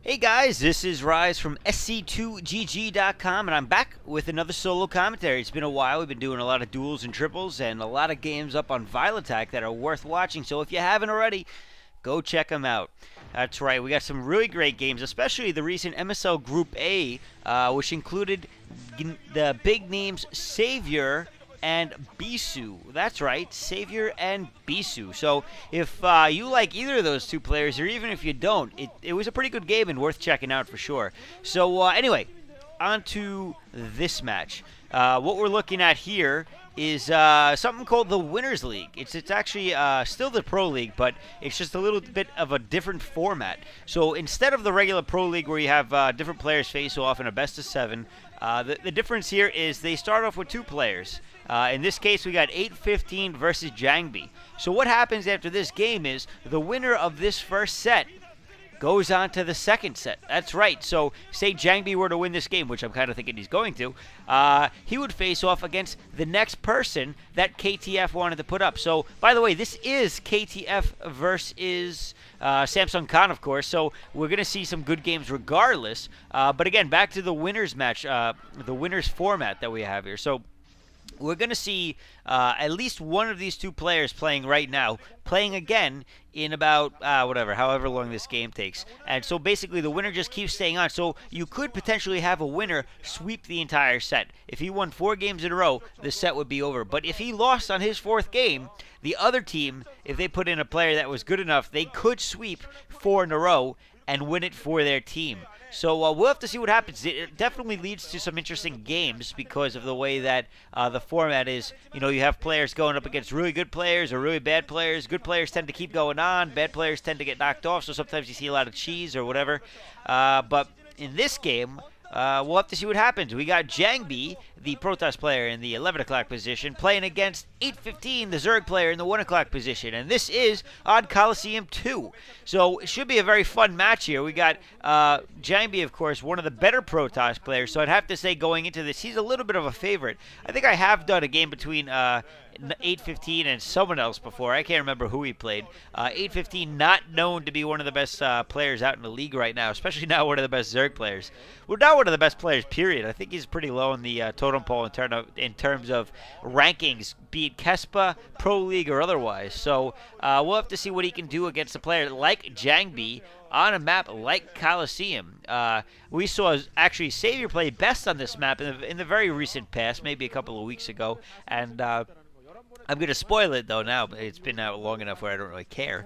Hey guys, this is Rise from SC2GG.com, and I'm back with another solo commentary. It's been a while. We've been doing a lot of duels and triples and a lot of games up on Vilatech that are worth watching, so if you haven't already, go check them out. That's right, we got some really great games, especially the recent MSL Group A, which included the big names Savior and Bisu. That's right, Savior and Bisu. So if you like either of those two players, or even if you don't, it was a pretty good game and worth checking out for sure. So anyway, on to this match. What we're looking at here is something called the Winners League. It's actually still the Pro League, but it's just a little bit of a different format. So instead of the regular Pro League where you have different players face off in a best of 7, the difference here is they start off with 2 players. In this case, we got 8-15 versus Jangbi. So what happens after this game is the winner of this first set goes on to the second set. That's right. So say Jangbi were to win this game, which I'm kind of thinking he's going to, he would face off against the next person that KTF wanted to put up. So, by the way, this is KTF versus Samsung Khan, of course, so we're going to see some good games regardless. But again, back to the winners match, the winners format that we have here. So we're going to see at least one of these 2 players playing right now, playing again in about, however long this game takes. And so basically the winner just keeps staying on. So you could potentially have a winner sweep the entire set. If he won 4 games in a row, the set would be over. But if he lost on his 4th game, the other team, if they put in a player that was good enough, they could sweep 4 in a row and win it for their team. So we'll have to see what happens. It definitely leads to some interesting games because of the way that the format is. You know, you have players going up against really good players or really bad players. Good players tend to keep going on. Bad players tend to get knocked off, so sometimes you see a lot of cheese or whatever. But in this game, we'll have to see what happens. We got Jangbi, the Protoss player in the 11 o'clock position, playing against 8-15, the Zerg player in the 1 o'clock position. And this is on Colloseum II. So it should be a very fun match here. We got Jangbi, of course, one of the better Protoss players. So I'd have to say going into this, he's a little bit of a favorite. I think I have done a game between 8-15 and someone else before. I can't remember who he played. 8-15 not known to be one of the best players out in the league right now, especially not one of the best Zerg players. Well, not one of the best players, period. I think he's pretty low in the totem pole in terms of rankings, be it Kespa, Pro League, or otherwise. So we'll have to see what he can do against a player like Jangbi on a map like Colloseum. We saw actually Savior play best on this map in the very recent past, maybe a couple of weeks ago, and I'm going to spoil it, though, now. It's been out long enough where I don't really care.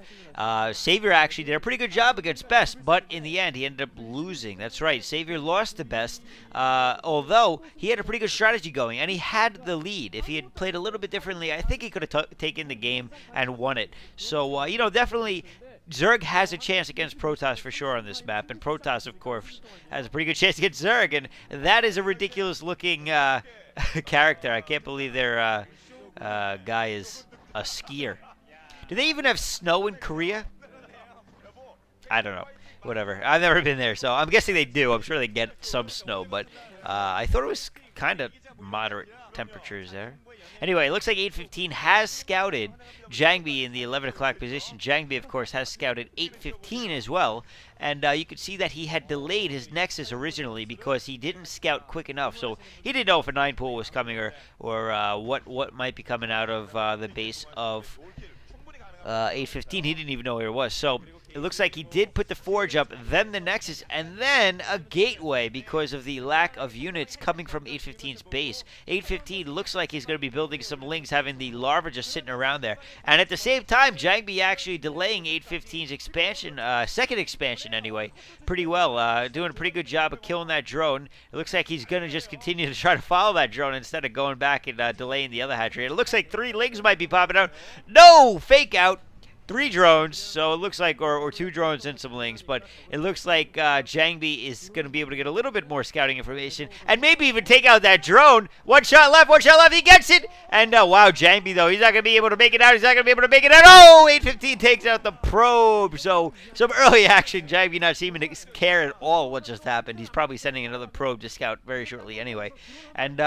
Savior actually did a pretty good job against Best, but in the end, he ended up losing. That's right. Savior lost to Best, although he had a pretty good strategy going, and he had the lead. If he had played a little bit differently, I think he could have taken the game and won it. So, you know, definitely Zerg has a chance against Protoss for sure on this map, and Protoss, of course, has a pretty good chance against Zerg, and that is a ridiculous-looking character. I can't believe their guy is a skier. Do they even have snow in Korea? I don't know. Whatever. I've never been there, so I'm guessing they do. I'm sure they get some snow, but I thought it was kind of moderate temperatures there. Anyway, it looks like 8-15 has scouted Jangbi in the 11 o'clock position. Jangbi, of course, has scouted 8-15 as well. And you could see that he had delayed his Nexus originally because he didn't scout quick enough. So he didn't know if a 9-pool was coming or what might be coming out of the base of 8-15. He didn't even know where it was. So it looks like he did put the Forge up, then the Nexus, and then a Gateway because of the lack of units coming from 8-15's base. 8-15 looks like he's going to be building some links, having the Larva just sitting around there. And at the same time, Jangbi actually delaying 8-15's expansion, second expansion anyway, pretty well. Doing a pretty good job of killing that drone. It looks like he's going to just continue to try to follow that drone instead of going back and delaying the other hatchery. It looks like 3 links might be popping out. No! Fake out! 3 drones, so it looks like, or 2 drones and some links, but it looks like Jangbi is going to be able to get a little bit more scouting information, and maybe even take out that drone. One shot left, he gets it! And wow, Jangbi, though, he's not going to be able to make it out, Oh, 8-15 takes out the probe, so some early action, Jangbi not seeming to care at all what just happened. He's probably sending another probe to scout very shortly anyway, and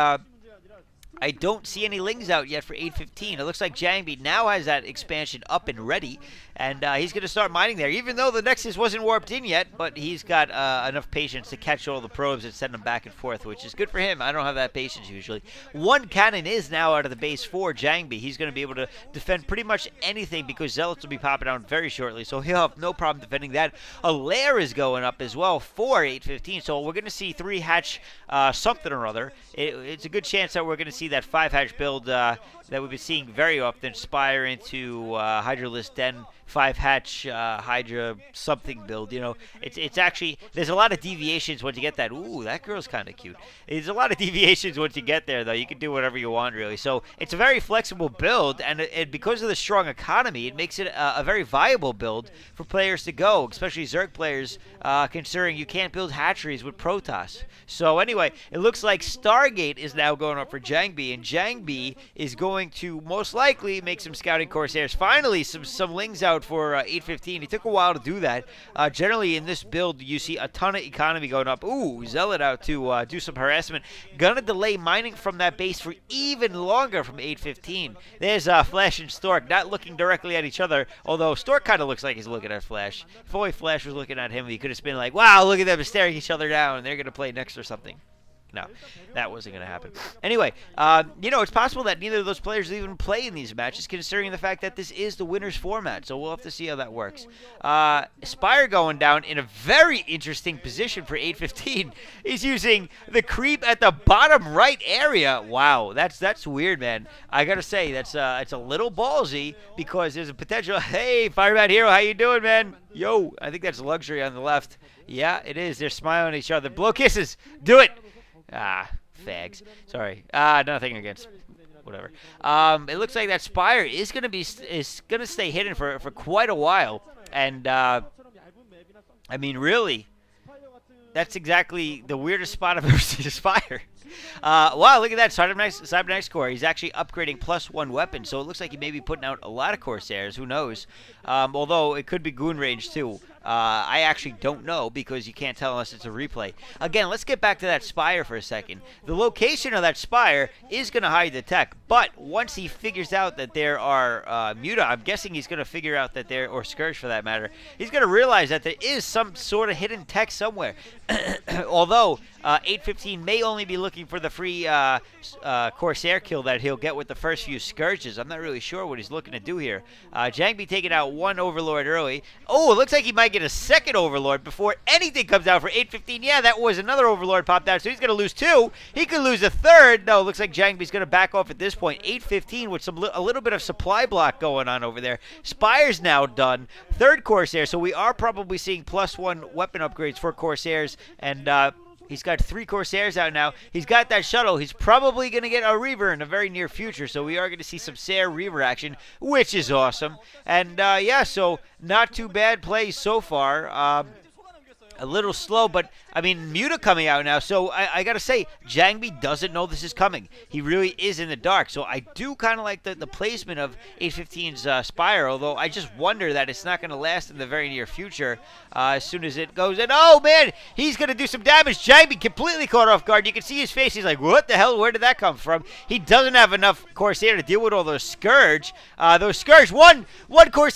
I don't see any lings out yet for 815. It looks like Jangbi now has that expansion up and ready, and he's going to start mining there, even though the Nexus wasn't warped in yet, but he's got enough patience to catch all the probes and send them back and forth, which is good for him. I don't have that patience usually. One cannon is now out of the base for Jangbi. He's going to be able to defend pretty much anything because Zealots will be popping out very shortly, so he'll have no problem defending that. A lair is going up as well for 815, so we're going to see 3 hatch something or other. It's a good chance that we're going to see that 5 hatch build that we've been seeing very often, Spire into Hydralisk Den, 5 hatch Hydra something build. You know, it's actually, there's a lot of deviations once you get that. Ooh, that girl's kind of cute. There's a lot of deviations once you get there, though. You can do whatever you want, really. So it's a very flexible build, and because of the strong economy, it makes it a very viable build for players to go, especially Zerg players, considering you can't build hatcheries with Protoss. So anyway, it looks like Stargate is now going up for Jangbi, and Jangbi is going to most likely make some scouting Corsairs. Finally, some lings out for 815. It took a while to do that. Generally, in this build, you see a ton of economy going up. Ooh, Zealot out to do some harassment. Gonna delay mining from that base for even longer from 815. There's Flash and Stork not looking directly at each other, although Stork kind of looks like he's looking at Flash. If only Flash was looking at him, he could have been like, wow, look at them staring each other down, and they're going to play next or something. No, that wasn't going to happen. Anyway, you know, it's possible that neither of those players will even play in these matches, considering the fact that this is the winner's format, so we'll have to see how that works. Spire going down in a very interesting position for 815. He's using the creep at the bottom right area. Wow, that's weird, man. I got to say, it's a little ballsy, because there's a potential, hey, Fireman Hero, how you doing, man? Yo, I think that's Luxury on the left. Yeah, it is. They're smiling at each other. Blow kisses. Do it. Ah, fags. Sorry. Nothing against whatever. It looks like that Spire is gonna stay hidden for quite a while, and I mean, really, that's exactly the weirdest spot I've ever seen a Spire. Wow, look at that. Cybernetics Core. He's actually upgrading +1 weapon, so it looks like he may be putting out a lot of Corsairs. Who knows? Although it could be Goon Range, too. I actually don't know, because you can't tell unless it's a replay. Again, let's get back to that Spire for a second. The location of that Spire is going to hide the tech, but once he figures out that there are Muta, I'm guessing he's going to figure out that there, or Scourge for that matter, he's going to realize that there is some sort of hidden tech somewhere. Although 815 may only be looking for the free Corsair kill that he'll get with the first few Scourges. I'm not really sure what he's looking to do here. Jangbi taking out 1 Overlord early. Oh, it looks like he might get a second Overlord before anything comes out for 815. Yeah, that was another Overlord popped out, so he's going to lose 2. He could lose a third. No, it looks like Jangbi's going to back off at this point. 815 with a little bit of supply block going on over there. Spire's now done. 3rd Corsair, so we are probably seeing +1 weapon upgrades for Corsairs, and he's got 3 Corsairs out now. He's got that shuttle. He's probably going to get a Reaver in the very near future, so we are going to see some Sair Reaver action, which is awesome. And, yeah, so not too bad plays so far. A little slow, but, I mean, Muta coming out now, so I got to say, Jangbi doesn't know this is coming. He really is in the dark, so I do kind of like the placement of 815's Spire, although I just wonder that it's not going to last in the very near future as soon as it goes in. Oh, man, he's going to do some damage. Jangbi completely caught off guard. You can see his face. He's like, what the hell? Where did that come from? He doesn't have enough Corsair to deal with all those Scourge. One Corsair